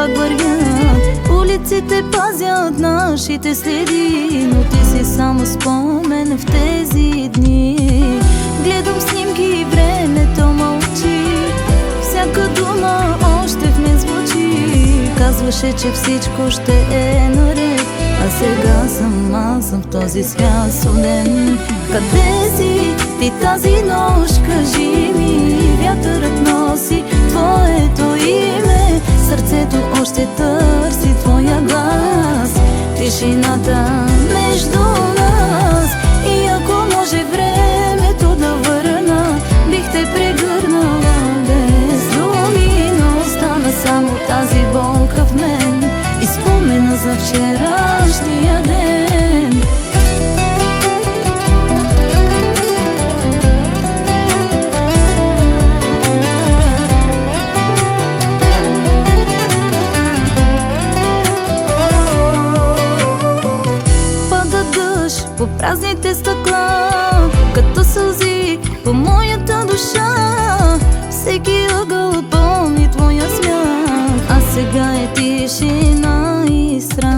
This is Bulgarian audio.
пак вървят. Улиците пазят нашите следи, но ти си само спомен в тези дни. Гледам снимки и времето мълчи, всяка дума още в мен звучи. Казваше, че всичко ще е наред, а сега аз съм в този свят студен. Къде си ти тази нощ, кажи ми? Вятърът носи твоето име, сърцето още търси твоя глас. Тишината между нас, и ако може времето да върна, бих те прегърнала без думи, но остана само тази болка в мен и спомена за вчерашния ден. Пада дъжд по празните стъкла, като сълзи по моята душа. Всеки ъгъл пълни твоя смях, а сега е тишина и страх.